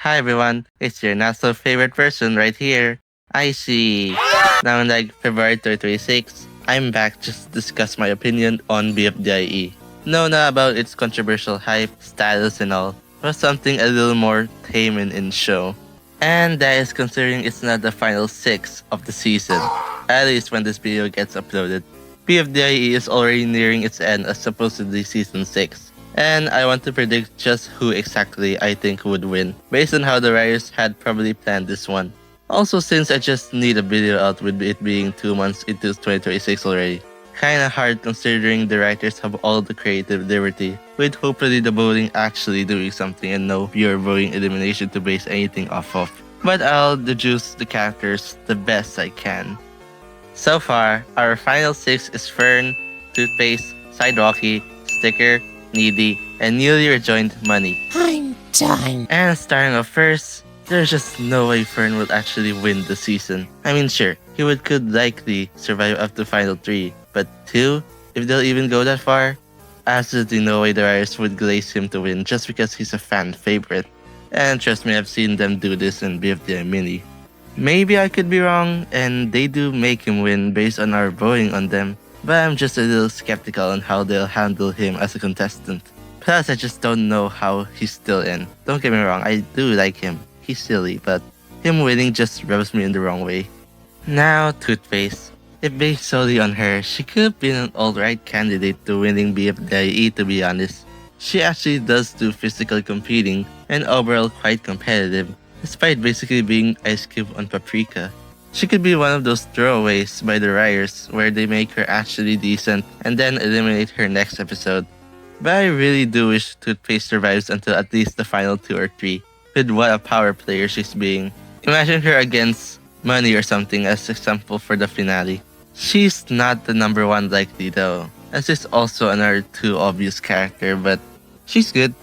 Hi everyone, it's your not so favorite person right here, Icey. Now, like February 2026, I'm back just to discuss my opinion on BFDIE. No, not about its controversial hype, status, and all, but something a little more tame and in show. And that is considering it's not the final 6 of the season, at least when this video gets uploaded. BFDIE is already nearing its end as supposedly season 6. And I want to predict just who exactly I think would win, based on how the writers had probably planned this one. Also, since I just need a video out with it being 2 months into 2026 already. Kinda hard considering the writers have all the creative liberty, with hopefully the voting actually doing something and no pure voting elimination to base anything off of. But I'll deduce the characters the best I can. So far, our final 6 is Fern, Toothpaste, Sidewalkie, Sticker, Needy, and newly rejoined Money. I'm done. And starting off first, there's just no way Fern will actually win the season. I mean, sure, he could likely survive up to final 3, but 2, if they'll even go that far, absolutely no way the writers would glaze him to win just because he's a fan favorite. And trust me, I've seen them do this in BFDI Mini. Maybe I could be wrong, and they do make him win based on our voting on them, but I'm just a little skeptical on how they'll handle him as a contestant. Plus, I just don't know how he's still in. Don't get me wrong, I do like him. He's silly, but him winning just rubs me in the wrong way. Now, Toothpaste. If based solely on her, she could be an alright candidate to winning BFDIE to be honest. She actually does do physical competing and overall quite competitive, despite basically being Ice Cube on Paprika. She could be one of those throwaways by the writers where they make her actually decent and then eliminate her next episode. But I really do wish Toothpaste survives until at least the final 2 or 3, with what a power player she's being. Imagine her against Money or something as example for the finale. She's not the number 1 likely though, as is also another too obvious character, but she's good.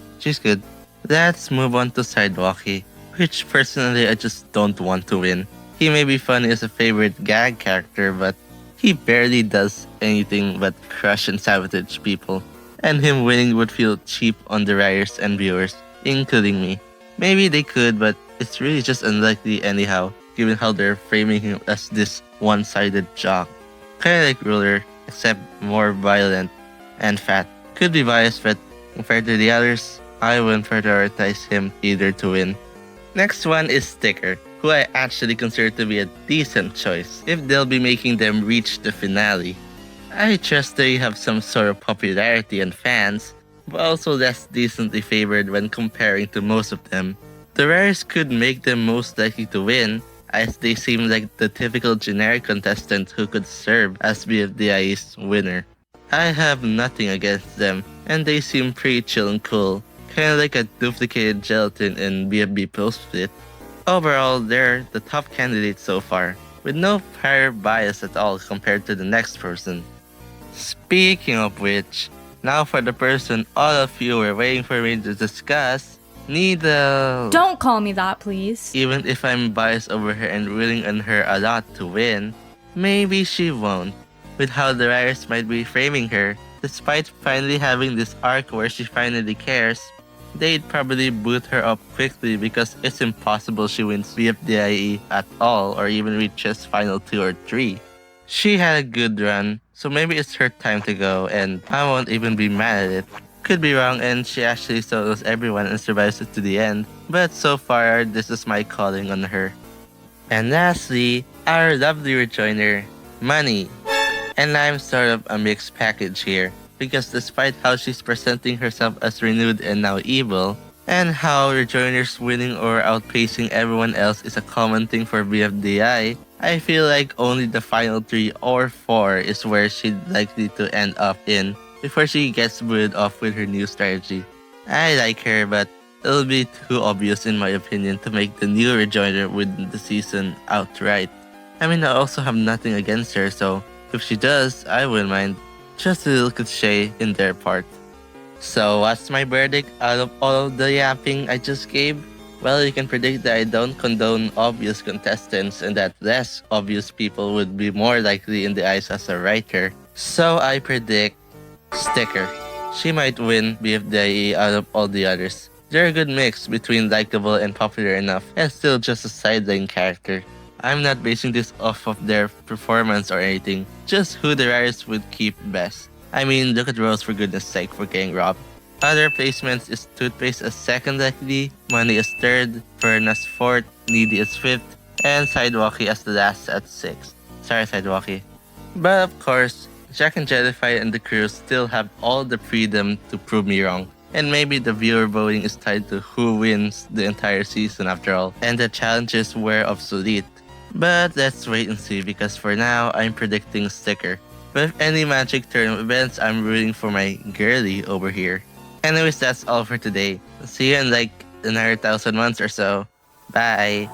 Let's move on to Sidewalkie, which personally I just don't want to win. He may be funny as a favorite gag character, but he barely does anything but crush and sabotage people. And him winning would feel cheap on the writers and viewers, including me. Maybe they could, but it's really just unlikely anyhow, given how they're framing him as this one-sided jock. Kinda like Ruler, except more violent and fat. Could be biased, but compared to the others, I wouldn't prioritize him either to win. Next one is Sticker, who I actually consider to be a decent choice if they'll be making them reach the finale. I trust they have some sort of popularity and fans, but also less decently favored when comparing to most of them. The rares could make them most likely to win, as they seem like the typical generic contestant who could serve as BFDI's winner. I have nothing against them, and they seem pretty chill and cool, kinda like a duplicated gelatin in BFB Post Split. Overall, they're the top candidate so far, with no prior bias at all compared to the next person. Speaking of which, now for the person all of you were waiting for me to discuss, Needle. Don't call me that, please. Even if I'm biased over her and rooting on her a lot to win, maybe she won't, with how the writers might be framing her. Despite finally having this arc where she finally cares, they'd probably boot her up quickly because it's impossible she wins BFDIE at all or even reaches final 2 or 3. She had a good run, so maybe it's her time to go and I won't even be mad at it. Could be wrong and she actually solos everyone and survives it to the end, but so far this is my calling on her. And lastly, our lovely rejoiner, Money. And I'm sort of a mixed package here, because despite how she's presenting herself as renewed and now evil, and how rejoiners winning or outpacing everyone else is a common thing for BFDI, I feel like only the final 3 or 4 is where she'd likely to end up in before she gets booted off with her new strategy. I like her, but it'll be too obvious in my opinion to make the new rejoiner win the season outright. I mean, I also have nothing against her, so if she does, I wouldn't mind. Just a little cliche in their part. So what's my verdict out of all of the yapping I just gave? Well, you can predict that I don't condone obvious contestants and that less obvious people would be more likely in the eyes as a writer. So I predict Sticker. She might win BFDIE out of all the others. They're a good mix between likable and popular enough, and still just a sideline character. I'm not basing this off of their performance or anything, just who the writers would keep best. I mean, look at Rose for goodness sake for getting robbed. Other placements is Toothpaste as second likely, Money as third, Fern as fourth, Needy as fifth, and Sidewalkie as the last at sixth. Sorry, Sidewalkie. But of course, Jack and Jellyfy and the crew still have all the freedom to prove me wrong. And maybe the viewer voting is tied to who wins the entire season after all, and the challenges were obsolete. But let's wait and see because for now, I'm predicting Sticker. With any Magic Tournament events, I'm rooting for my girly over here. Anyways, that's all for today. See you in like another 1,000 months or so. Bye!